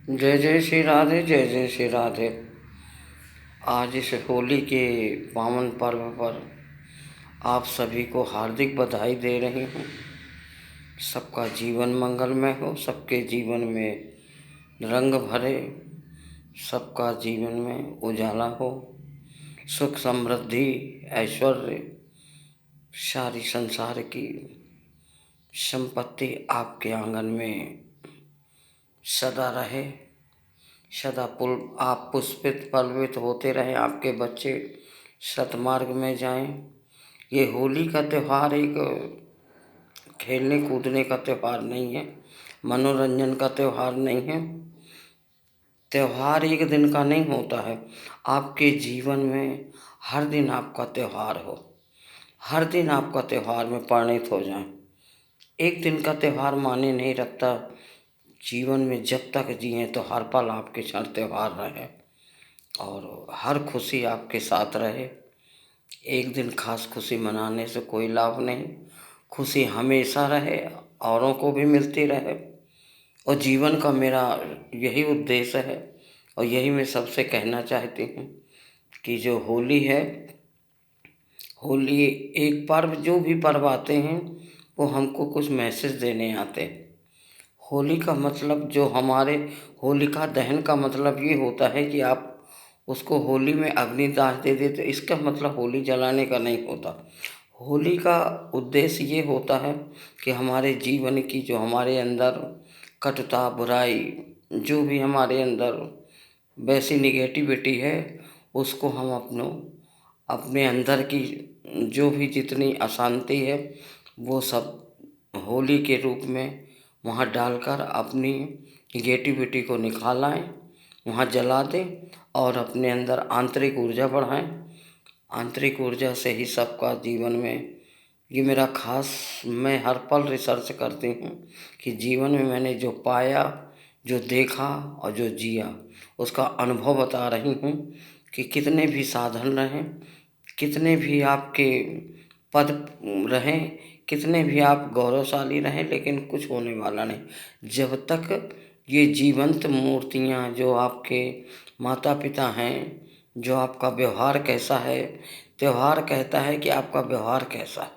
जय जय श्री राधे, जय जय श्री राधे। आज इस होली के पावन पर्व पर आप सभी को हार्दिक बधाई दे रही हूँ। सबका जीवन मंगलमय हो, सबके जीवन में रंग भरे, सबका जीवन में उजाला हो, सुख समृद्धि ऐश्वर्य सारी संसार की संपत्ति आपके आंगन में सदा रहे, सदा आप पुष्पित पल्वित होते रहें, आपके बच्चे सतमार्ग में जाएं। ये होली का त्यौहार एक खेलने कूदने का त्यौहार नहीं है, मनोरंजन का त्यौहार नहीं है। त्यौहार एक दिन का नहीं होता है। आपके जीवन में हर दिन आपका त्यौहार हो, हर दिन आपका त्यौहार में परिणित हो जाए। एक दिन का त्यौहार माने नहीं रखता। जीवन में जब तक जिए तो हर पल आपके क्षण त्यौहार रहे और हर खुशी आपके साथ रहे। एक दिन खास खुशी मनाने से कोई लाभ नहीं। खुशी हमेशा रहे, औरों को भी मिलती रहे। और जीवन का मेरा यही उद्देश्य है और यही मैं सबसे कहना चाहती हूँ कि जो होली है, होली एक पर्व, जो भी पर्व आते हैं वो हमको कुछ मैसेज देने आते हैं। होली का मतलब जो हमारे होलिका दहन का मतलब ये होता है कि आप उसको होली में अग्निदाह दे देते। इसका मतलब होली जलाने का नहीं होता। होली का उद्देश्य ये होता है कि हमारे जीवन की जो हमारे अंदर कटुता बुराई, जो भी हमारे अंदर वैसी निगेटिविटी है, उसको हम अपने अंदर की जो भी जितनी अशांति है वो सब होली के रूप में वहाँ डालकर अपनी निगेटिविटी को निकाल आएँ, वहाँ जला दें और अपने अंदर आंतरिक ऊर्जा बढ़ाएं। आंतरिक ऊर्जा से ही सबका जीवन में ये मेरा खास, मैं हर पल रिसर्च करती हूँ कि जीवन में मैंने जो पाया, जो देखा और जो जिया, उसका अनुभव बता रही हूँ कि कितने भी साधन रहें, कितने भी आपके पद रहें, कितने भी आप गौरवशाली रहें, लेकिन कुछ होने वाला नहीं जब तक ये जीवंत मूर्तियाँ जो आपके माता पिता हैं, जो आपका व्यवहार कैसा है। त्यौहार कहता है कि आपका व्यवहार कैसा है,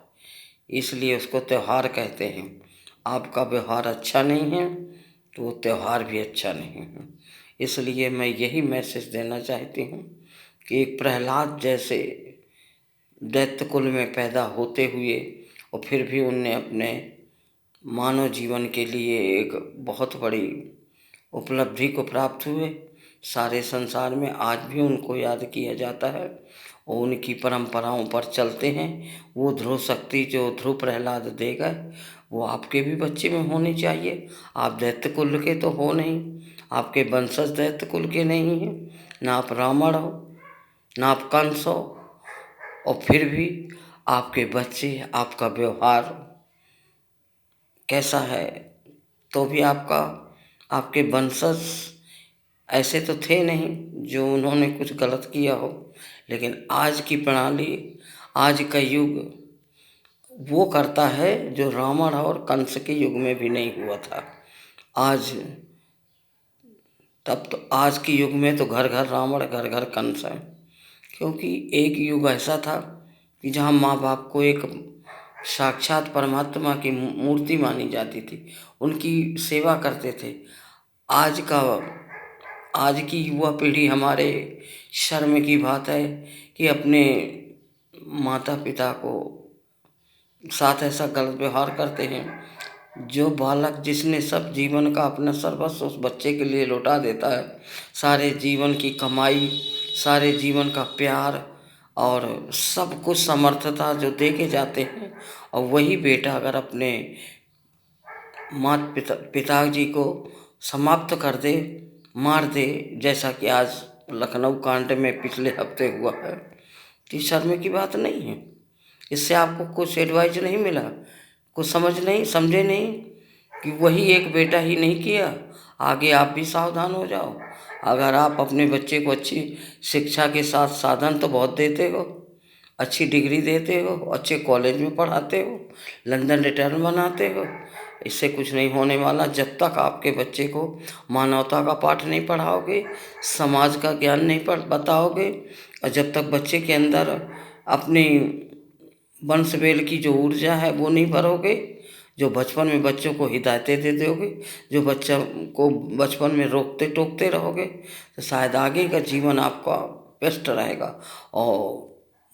इसलिए उसको त्यौहार कहते हैं। आपका व्यवहार अच्छा नहीं है तो वो त्यौहार भी अच्छा नहीं है। इसलिए मैं यही मैसेज देना चाहती हूँ कि एक प्रहलाद जैसे दैत्य कुल में पैदा होते हुए और फिर भी उनने अपने मानव जीवन के लिए एक बहुत बड़ी उपलब्धि को प्राप्त हुए। सारे संसार में आज भी उनको याद किया जाता है और उनकी परंपराओं पर चलते हैं। वो ध्रुव शक्ति जो ध्रुव प्रहलाद दे गए वो आपके भी बच्चे में होनी चाहिए। आप दैत्य कुल के तो हो नहीं, आपके वंशज दैत्य कुल के नहीं हैं, ना आप रावण हो, ना आप कंस हो, और फिर भी आपके बच्चे, आपका व्यवहार कैसा है तो भी आपके वंशज ऐसे तो थे नहीं जो उन्होंने कुछ गलत किया हो। लेकिन आज की प्रणाली, आज का युग वो करता है जो रावण और कंस के युग में भी नहीं हुआ था। आज तब तो आज के युग में तो घर घर रावण, घर घर कंस है। क्योंकि एक युग ऐसा था कि जहाँ माँ बाप को एक साक्षात परमात्मा की मूर्ति मानी जाती थी, उनकी सेवा करते थे। आज का आज की युवा पीढ़ी, हमारे शर्म की बात है कि अपने माता पिता को साथ ऐसा गलत व्यवहार करते हैं। जो बालक जिसने सब जीवन का अपना सर्वस्व उस बच्चे के लिए लौटा देता है, सारे जीवन की कमाई, सारे जीवन का प्यार और सब कुछ समर्थता जो दे के जाते हैं, और वही बेटा अगर अपने माता पिताजी को समाप्त कर दे, मार दे, जैसा कि आज लखनऊ कांड में पिछले हफ्ते हुआ है, तो शर्म की बात नहीं है। इससे आपको कुछ एडवाइस नहीं मिला, कुछ समझे नहीं कि वही एक बेटा ही नहीं किया। आगे आप भी सावधान हो जाओ। अगर आप अपने बच्चे को अच्छी शिक्षा के साथ साधन तो बहुत देते हो, अच्छी डिग्री देते हो, अच्छे कॉलेज में पढ़ाते हो, लंदन रिटर्न बनाते हो, इससे कुछ नहीं होने वाला। जब तक आपके बच्चे को मानवता का पाठ नहीं पढ़ाओगे, समाज का ज्ञान नहीं बताओगे, और जब तक बच्चे के अंदर अपनी वंशवेल की जो ऊर्जा है वो नहीं भरोगे, जो बचपन में बच्चों को हिदायतें दे दोगे, जो बच्चा को बचपन में रोकते टोकते रहोगे, तो शायद आगे का जीवन आपका बेस्ट रहेगा और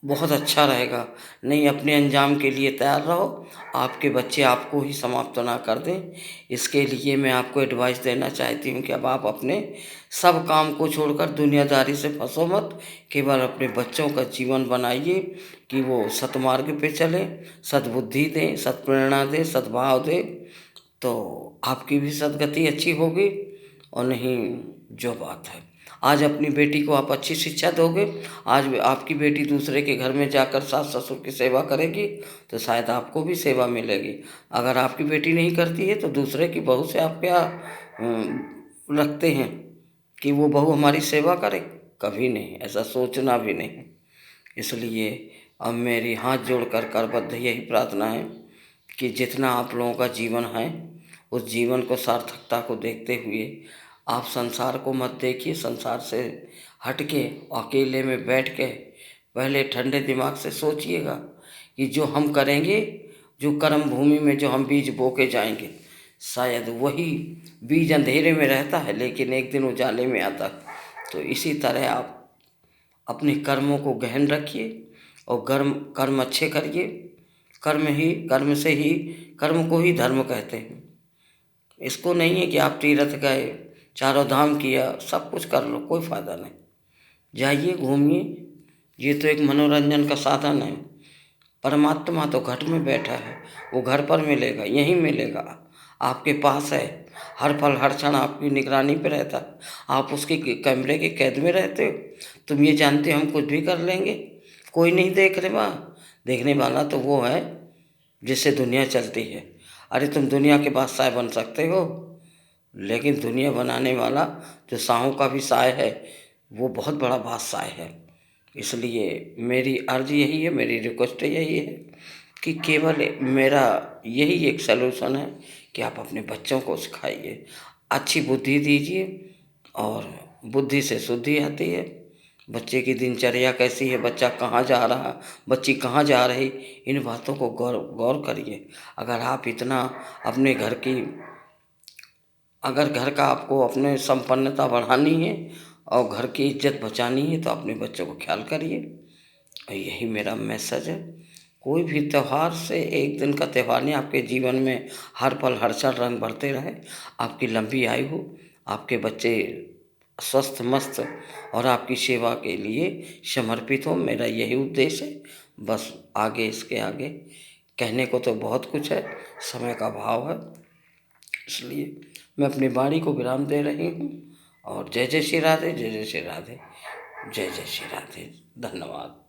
बहुत अच्छा रहेगा। नहीं, अपने अंजाम के लिए तैयार रहो, आपके बच्चे आपको ही समाप्त ना कर दें। इसके लिए मैं आपको एडवाइस देना चाहती हूँ कि अब आप अपने सब काम को छोड़कर दुनियादारी से फंसो मत, केवल अपने बच्चों का जीवन बनाइए कि वो सतमार्ग पे चले, सद्बुद्धि दें, सत्प्रेरणा दें, सद्भाव दें, तो आपकी भी सद्गति अच्छी होगी। और नहीं, जो बात है, आज अपनी बेटी को आप अच्छी शिक्षा दोगे, आज आपकी बेटी दूसरे के घर में जाकर सास ससुर की सेवा करेगी तो शायद आपको भी सेवा मिलेगी। अगर आपकी बेटी नहीं करती है तो दूसरे की बहू से आप क्या रखते हैं कि वो बहू हमारी सेवा करे? कभी नहीं, ऐसा सोचना भी नहीं। इसलिए अब मेरी हाथ जोड़कर करबद्ध यही प्रार्थना है कि जितना आप लोगों का जीवन है, उस जीवन को सार्थकता को देखते हुए आप संसार को मत देखिए, संसार से हट के अकेले में बैठ के पहले ठंडे दिमाग से सोचिएगा कि जो हम करेंगे, जो कर्म भूमि में जो हम बीज बो के जाएंगे, शायद वही बीज अंधेरे में रहता है लेकिन एक दिन उजाले में आता है। तो इसी तरह आप अपने कर्मों को गहन रखिए और कर्म अच्छे करिए। कर्म से ही, कर्म को ही धर्म कहते हैं। इसको नहीं है कि आप तीर्थ गए, चारों धाम किया, सब कुछ कर लो, कोई फ़ायदा नहीं। जाइए, घूमिए, ये तो एक मनोरंजन का साधन है। परमात्मा तो घट में बैठा है, वो घर पर मिलेगा, यहीं मिलेगा, आपके पास है, हर पल हर क्षण आपकी निगरानी पे रहता है। आप उसके कैमरे के कैद में रहते हो। तुम ये जानते हो हम कुछ भी कर लेंगे, कोई नहीं देखने वाला तो वो है जिससे दुनिया चलती है। अरे तुम दुनिया के बादशाह बन सकते हो, लेकिन दुनिया बनाने वाला जो शाहों का भी शाह है, वो बहुत बड़ा बादशाह है। इसलिए मेरी अर्ज़ यही है, मेरी रिक्वेस्ट यही है कि केवल मेरा यही एक सलूशन है कि आप अपने बच्चों को सिखाइए, अच्छी बुद्धि दीजिए, और बुद्धि से शुद्धि आती है। बच्चे की दिनचर्या कैसी है, बच्चा कहाँ जा रहा, बच्ची कहाँ जा रही, इन बातों को गौर करिए। अगर आप इतना अपने घर की, अगर घर का आपको अपने संपन्नता बढ़ानी है और घर की इज्जत बचानी है तो अपने बच्चों को ख्याल करिए। और यही मेरा मैसेज है। कोई भी त्यौहार से, एक दिन का त्यौहार नहीं, आपके जीवन में हर पल हर क्षण रंग भरते रहे, आपकी लंबी आयु हो, आपके बच्चे स्वस्थ मस्त और आपकी सेवा के लिए समर्पित हो, मेरा यही उद्देश्य है। बस आगे, इसके आगे कहने को तो बहुत कुछ है, समय का अभाव है, इसलिए मैं अपनी वाणी को विराम दे रही हूँ। और जय जय श्री राधे, जय जय श्री राधे, जय जय श्री राधे। धन्यवाद।